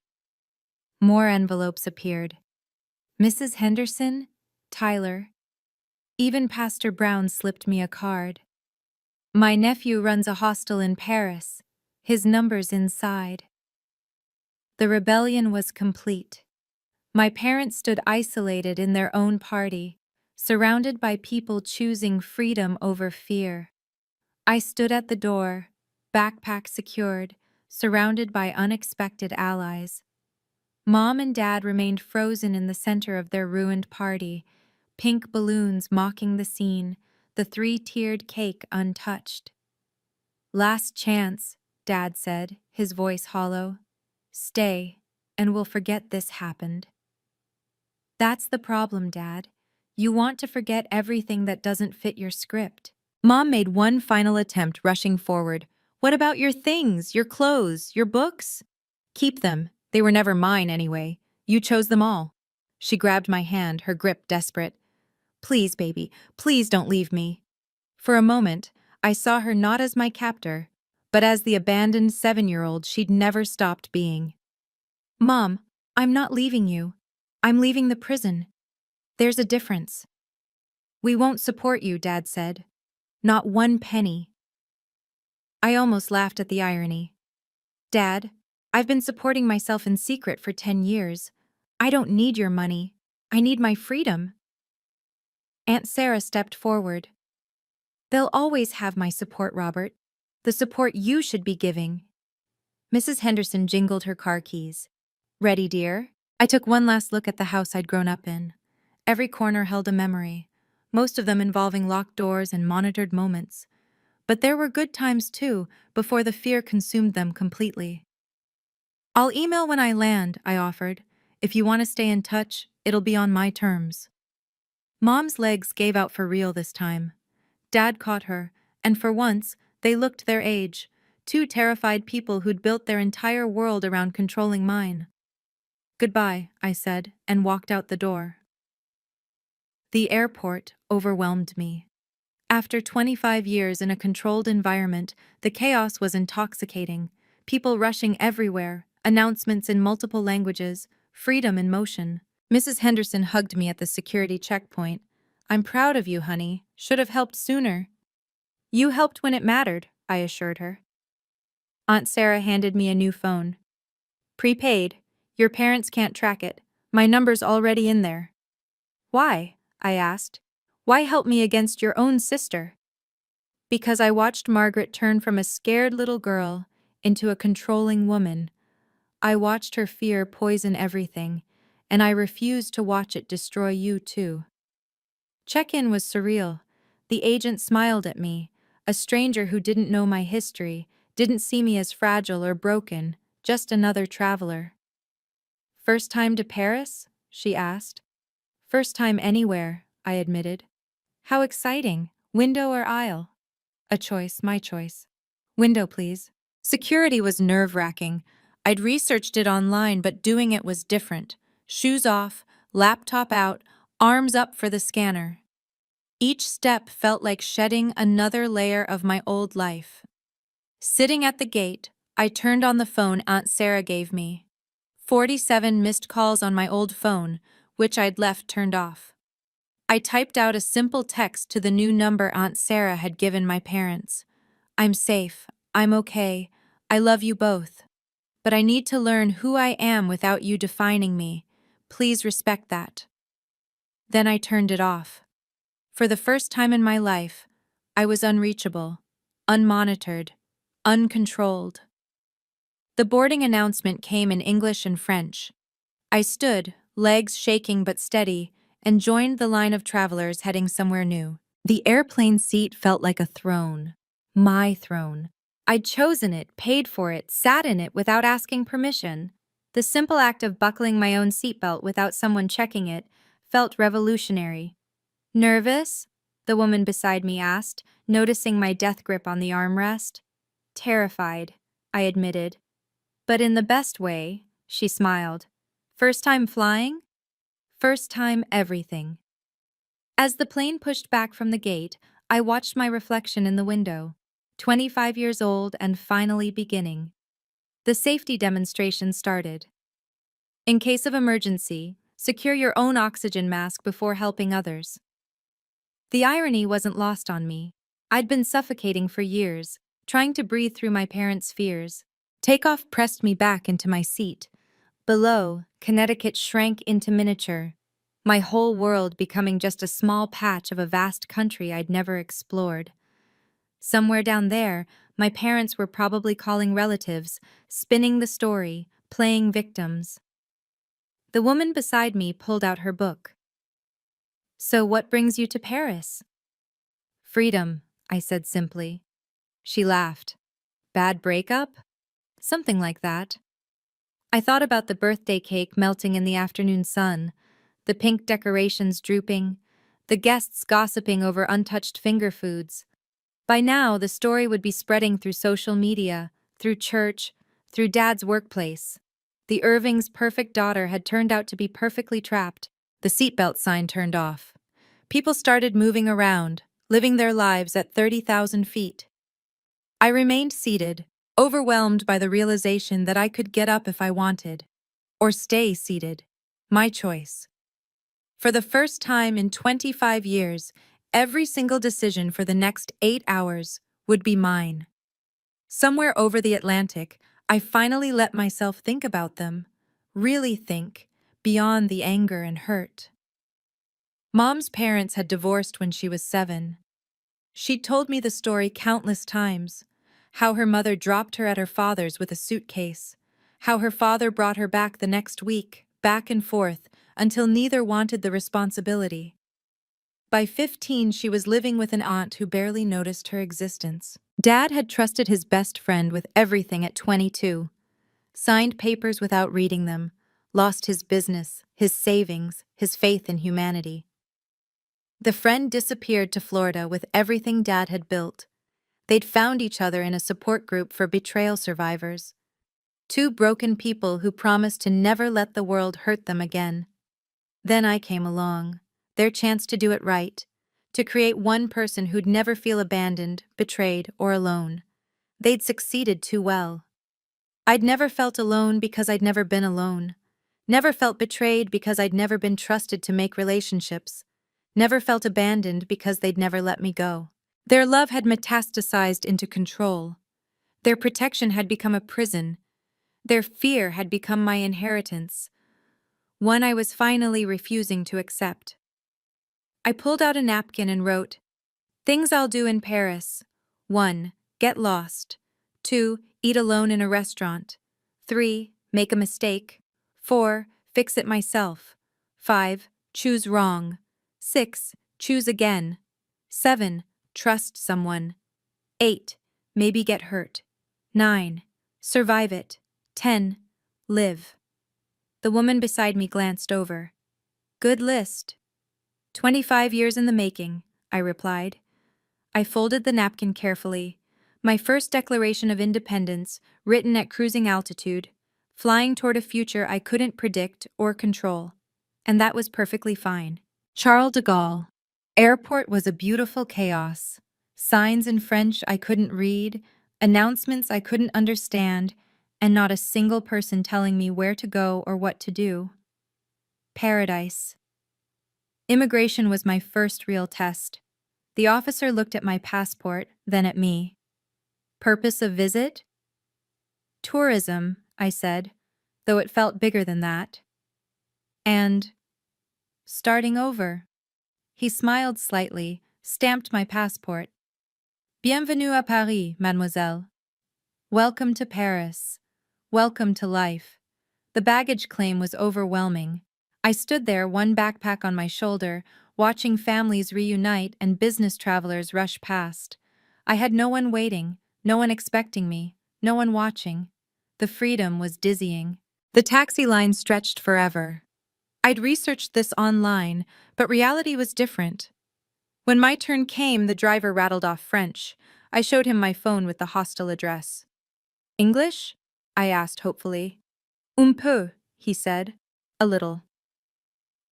More envelopes appeared. Mrs. Henderson, Tyler. Even Pastor Brown slipped me a card. My nephew runs a hostel in Paris. His number's inside. The rebellion was complete. My parents stood isolated in their own party, surrounded by people choosing freedom over fear. I stood at the door, backpack secured, surrounded by unexpected allies. Mom and Dad remained frozen in the center of their ruined party, pink balloons mocking the scene, the 3-tiered cake untouched. Last chance, Dad said, his voice hollow. Stay, and we'll forget this happened. That's the problem, Dad. You want to forget everything that doesn't fit your script. Mom made one final attempt, rushing forward. What about your things, your clothes, your books? Keep them. They were never mine anyway. You chose them all. She grabbed my hand, her grip desperate. Please, baby, please don't leave me. For a moment, I saw her not as my captor, but as the abandoned 7-year-old she'd never stopped being. Mom, I'm not leaving you. I'm leaving the prison. There's a difference. We won't support you, Dad said. Not 1 penny. I almost laughed at the irony. Dad, I've been supporting myself in secret for 10 years. I don't need your money. I need my freedom. Aunt Sarah stepped forward. They'll always have my support, Robert. The support you should be giving. Mrs. Henderson jingled her car keys. Ready, dear? I took one last look at the house I'd grown up in. Every corner held a memory, most of them involving locked doors and monitored moments. But there were good times too, before the fear consumed them completely. I'll email when I land, I offered. If you want to stay in touch, it'll be on my terms. Mom's legs gave out for real this time. Dad caught her, and for once, they looked their age, 2 terrified people who'd built their entire world around controlling mine. Goodbye, I said, and walked out the door. The airport overwhelmed me. After 25 years in a controlled environment, the chaos was intoxicating. People rushing everywhere, announcements in multiple languages, freedom in motion. Mrs. Henderson hugged me at the security checkpoint. I'm proud of you, honey. Should have helped sooner. You helped when it mattered, I assured her. Aunt Sarah handed me a new phone. Prepaid. Your parents can't track it. My number's already in there. Why? I asked. Why help me against your own sister? Because I watched Margaret turn from a scared little girl into a controlling woman. I watched her fear poison everything, and I refused to watch it destroy you too. Check-in was surreal. The agent smiled at me, a stranger who didn't know my history, didn't see me as fragile or broken, just another traveler. First time to Paris? She asked. First time anywhere, I admitted. How exciting. Window or aisle? A choice, my choice. Window, please. Security was nerve-wracking. I'd researched it online, but doing it was different. Shoes off, laptop out, arms up for the scanner. Each step felt like shedding another layer of my old life. Sitting at the gate, I turned on the phone Aunt Sarah gave me. 47 missed calls on my old phone, which I'd left turned off. I typed out a simple text to the new number Aunt Sarah had given my parents. I'm safe. I'm okay. I love you both. But I need to learn who I am without you defining me. Please respect that. Then I turned it off. For the first time in my life, I was unreachable, unmonitored, uncontrolled. The boarding announcement came in English and French. I stood, legs shaking but steady, and joined the line of travelers heading somewhere new. The airplane seat felt like a throne. My throne. I'd chosen it, paid for it, sat in it without asking permission. The simple act of buckling my own seatbelt without someone checking it felt revolutionary. Nervous? The woman beside me asked, noticing my death grip on the armrest. Terrified, I admitted. But in the best way, she smiled. First time flying? First time everything. As the plane pushed back from the gate, I watched my reflection in the window. 25 years old and finally beginning. The safety demonstration started. In case of emergency, secure your own oxygen mask before helping others. The irony wasn't lost on me. I'd been suffocating for years, trying to breathe through my parents' fears. Takeoff pressed me back into my seat. Below, Connecticut shrank into miniature, my whole world becoming just a small patch of a vast country I'd never explored. Somewhere down there, my parents were probably calling relatives, spinning the story, playing victims. The woman beside me pulled out her book. So what brings you to Paris? Freedom, I said simply. She laughed. Bad breakup? Something like that. I thought about the birthday cake melting in the afternoon sun, the pink decorations drooping, the guests gossiping over untouched finger foods. By now, the story would be spreading through social media, through church, through Dad's workplace. The Irving's perfect daughter had turned out to be perfectly trapped. The seatbelt sign turned off. People started moving around, living their lives at 30,000 feet. I remained seated, overwhelmed by the realization that I could get up if I wanted, or stay seated. My choice. For the first time in 25 years, every single decision for the next 8 hours would be mine. Somewhere over the Atlantic, I finally let myself think about them, really think, beyond the anger and hurt. Mom's parents had divorced when she was 7. She'd told me the story countless times, how her mother dropped her at her father's with a suitcase, how her father brought her back the next week, back and forth, until neither wanted the responsibility. By 15, she was living with an aunt who barely noticed her existence. Dad had trusted his best friend with everything at 22, signed papers without reading them, lost his business, his savings, his faith in humanity. The friend disappeared to Florida with everything Dad had built. They'd found each other in a support group for betrayal survivors. Two broken people who promised to never let the world hurt them again. Then I came along, their chance to do it right, to create one person who'd never feel abandoned, betrayed, or alone. They'd succeeded too well. I'd never felt alone because I'd never been alone. Never felt betrayed because I'd never been trusted to make relationships. never felt abandoned because they'd never let me go. Their love had metastasized into control. Their protection had become a prison. Their fear had become my inheritance, one I was finally refusing to accept. I pulled out a napkin and wrote, "Things I'll do in Paris. 1. Get lost. 2. Eat alone in a restaurant. 3. Make a mistake. 4. Fix it myself. 5. Choose wrong. 6. Choose again. 7. Trust someone. 8. Maybe get hurt. 9. Survive it. 10. Live." The woman beside me glanced over. "Good list." 25 years in the making, I replied. I folded the napkin carefully. My first declaration of independence, written at cruising altitude, flying toward a future I couldn't predict or control. And that was perfectly fine. Charles de Gaulle. Airport was a beautiful chaos. Signs in French I couldn't read, announcements I couldn't understand, and not a single person telling me where to go or what to do. Paradise. Immigration was my first real test. The officer looked at my passport, then at me. "Purpose of visit?" "Tourism," I said, though it felt bigger than that. "And starting over." He smiled slightly, stamped my passport. "Bienvenue à Paris, mademoiselle." Welcome to Paris. Welcome to life. The baggage claim was overwhelming. I stood there, one backpack on my shoulder, watching families reunite and business travelers rush past. I had no one waiting, no one expecting me, no one watching. The freedom was dizzying. The taxi line stretched forever. I'd researched this online, but reality was different. When my turn came, the driver rattled off French. I showed him my phone with the hostel address. "English?" I asked hopefully. "Un peu," he said. "A little."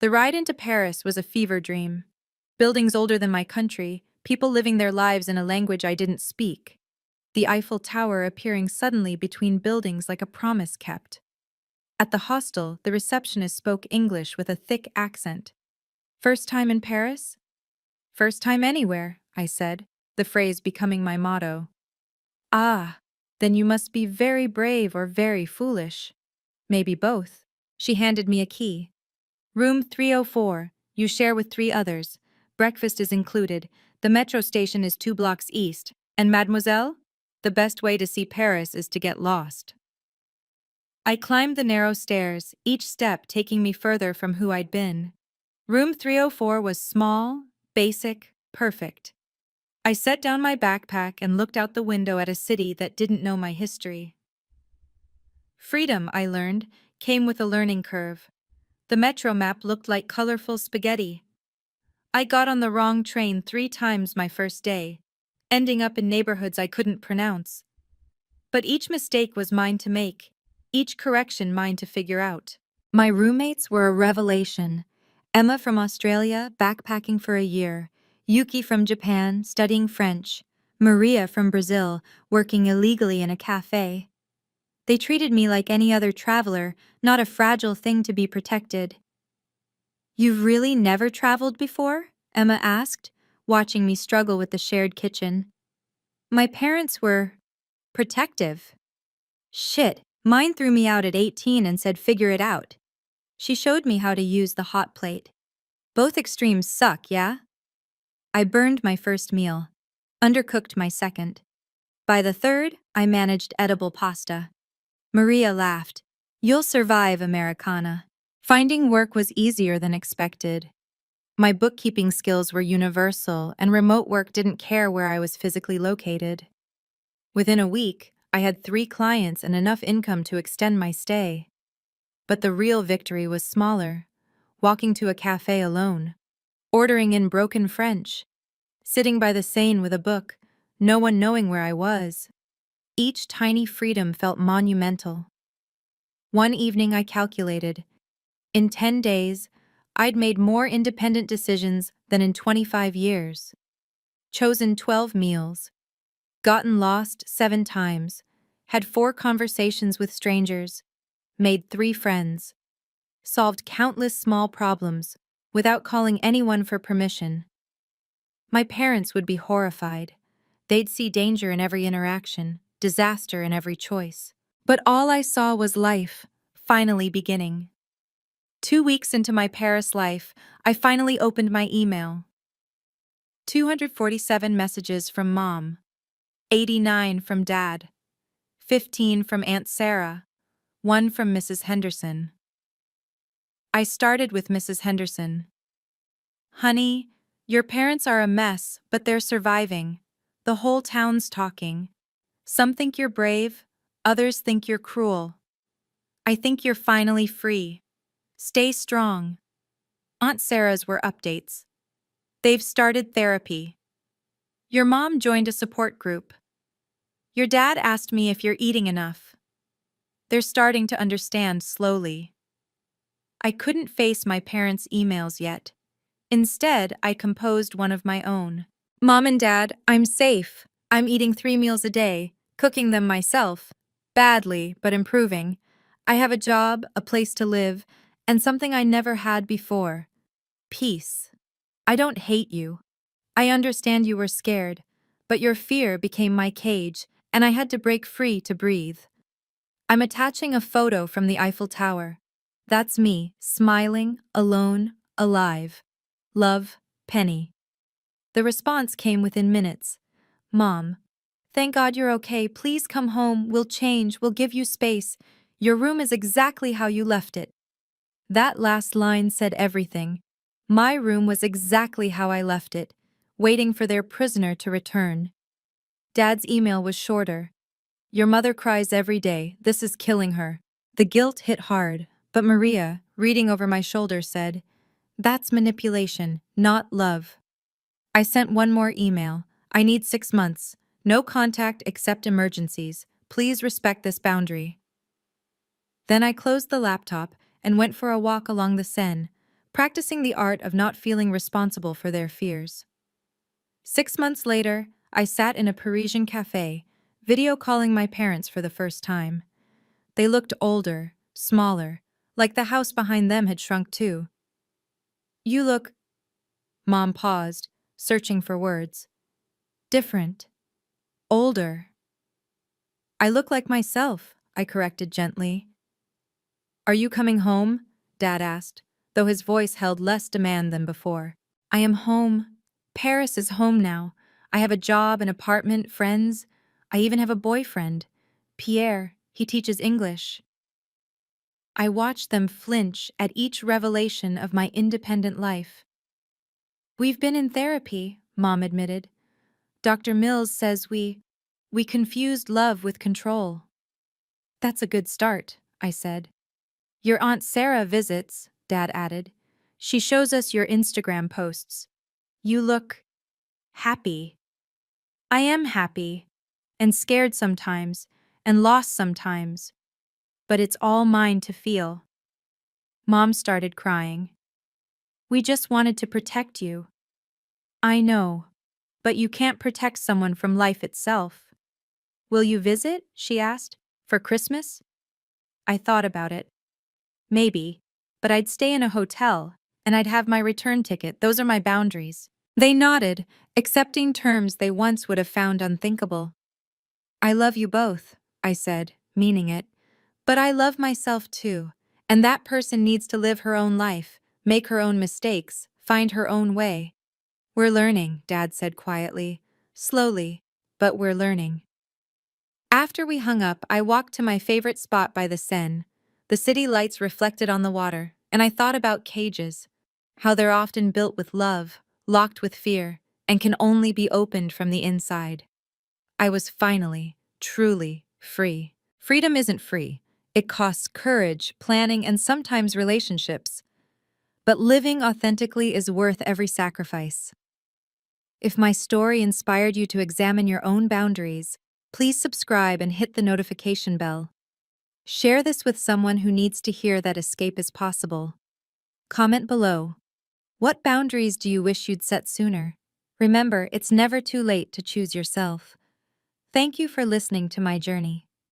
The ride into Paris was a fever dream. Buildings older than my country, people living their lives in a language I didn't speak. The Eiffel Tower appearing suddenly between buildings like a promise kept. At the hostel, the receptionist spoke English with a thick accent. "First time in Paris?" "First time anywhere," I said, the phrase becoming my motto. "Ah, then you must be very brave or very foolish." "Maybe both." She handed me a key. "Room 304, you share with 3 others. Breakfast is included. The metro station is 2 blocks east. And mademoiselle? The best way to see Paris is to get lost." I climbed the narrow stairs, each step taking me further from who I'd been. Room 304 was small, basic, perfect. I set down my backpack and looked out the window at a city that didn't know my history. Freedom, I learned, came with a learning curve. The metro map looked like colorful spaghetti. I got on the wrong train 3 times my first day, ending up in neighborhoods I couldn't pronounce. But each mistake was mine to make, each correction mine to figure out. My roommates were a revelation. Emma from Australia, backpacking for a year. Yuki from Japan, studying French. Maria from Brazil, working illegally in a cafe. They treated me like any other traveler, not a fragile thing to be protected. "You've really never traveled before?" Emma asked, watching me struggle with the shared kitchen. My parents were protective. Shit, mine threw me out at 18 and said figure it out. She showed me how to use the hot plate. Both extremes suck, yeah? I burned my first meal, undercooked my second. By the third, I managed edible pasta. Maria laughed. "You'll survive, Americana." Finding work was easier than expected. My bookkeeping skills were universal, and remote work didn't care where I was physically located. Within a week, I had 3 clients and enough income to extend my stay. But the real victory was smaller. Walking to a cafe alone. Ordering in broken French. Sitting by the Seine with a book, no one knowing where I was. Each tiny freedom felt monumental. One evening I calculated. In 10 days, I'd made more independent decisions than in 25 years. Chosen 12 meals. Gotten lost 7 times. Had 4 conversations with strangers. Made 3 friends. Solved countless small problems, without calling anyone for permission. My parents would be horrified. They'd see danger in every interaction, disaster in every choice. But all I saw was life, finally beginning. 2 weeks into my Paris life, I finally opened my email. 247 messages from Mom, 89 from Dad, 15 from Aunt Sarah, 1 from Mrs. Henderson. I started with Mrs. Henderson. Honey, your parents are a mess, but they're surviving. The whole town's talking. Some think you're brave, others think you're cruel. I think you're finally free. Stay strong. Aunt Sarah's were updates. They've started therapy. Your mom joined a support group. Your dad asked me if you're eating enough. They're starting to understand slowly. I couldn't face my parents' emails yet. Instead, I composed one of my own. Mom and Dad, I'm safe. I'm eating 3 meals a day, cooking them myself. Badly, but improving. I have a job, a place to live, and something I never had before. Peace. I don't hate you. I understand you were scared, but your fear became my cage, and I had to break free to breathe. I'm attaching a photo from the Eiffel Tower. That's me, smiling, alone, alive. Love, Penny. The response came within minutes. Mom, thank God you're okay. Please come home. We'll change. We'll give you space. Your room is exactly how you left it. That last line said everything. My room was exactly how I left it, waiting for their prisoner to return. Dad's email was shorter. Your mother cries every day. This is killing her. The guilt hit hard, but Maria, reading over my shoulder, said, That's manipulation, not love. I sent one more email. I need 6 months. No contact except emergencies. Please respect this boundary. Then I closed the laptop and went for a walk along the Seine, practicing the art of not feeling responsible for their fears. 6 months later, I sat in a Parisian cafe, video calling my parents for the first time. They looked older, smaller, like the house behind them had shrunk too. You look... Mom paused, searching for words. Different. Older. I look like myself, I corrected gently. Are you coming home? Dad asked, though his voice held less demand than before. I am home. Paris is home now. I have a job, an apartment, friends. I even have a boyfriend. Pierre, he teaches English. I watched them flinch at each revelation of my independent life. We've been in therapy, Mom admitted. Dr. Mills says we confused love with control. That's a good start, I said. Your Aunt Sarah visits, Dad added. She shows us your Instagram posts. You look happy. I am happy, and scared sometimes, and lost sometimes. But it's all mine to feel. Mom started crying. We just wanted to protect you. I know, but you can't protect someone from life itself. Will you visit? She asked. For Christmas? I thought about it. Maybe, but I'd stay in a hotel, and I'd have my return ticket. Those are my boundaries. They nodded, accepting terms they once would have found unthinkable. I love you both, I said, meaning it. But I love myself too, and that person needs to live her own life, make her own mistakes, find her own way. We're learning, Dad said quietly. Slowly, but we're learning. After we hung up, I walked to my favorite spot by the Seine. The city lights reflected on the water, and I thought about cages, how they're often built with love, locked with fear, and can only be opened from the inside. I was finally, truly free. Freedom isn't free. It costs courage, planning, and sometimes relationships. But living authentically is worth every sacrifice. If my story inspired you to examine your own boundaries, please subscribe and hit the notification bell. Share this with someone who needs to hear that escape is possible. Comment below. What boundaries do you wish you'd set sooner? Remember, it's never too late to choose yourself. Thank you for listening to my journey.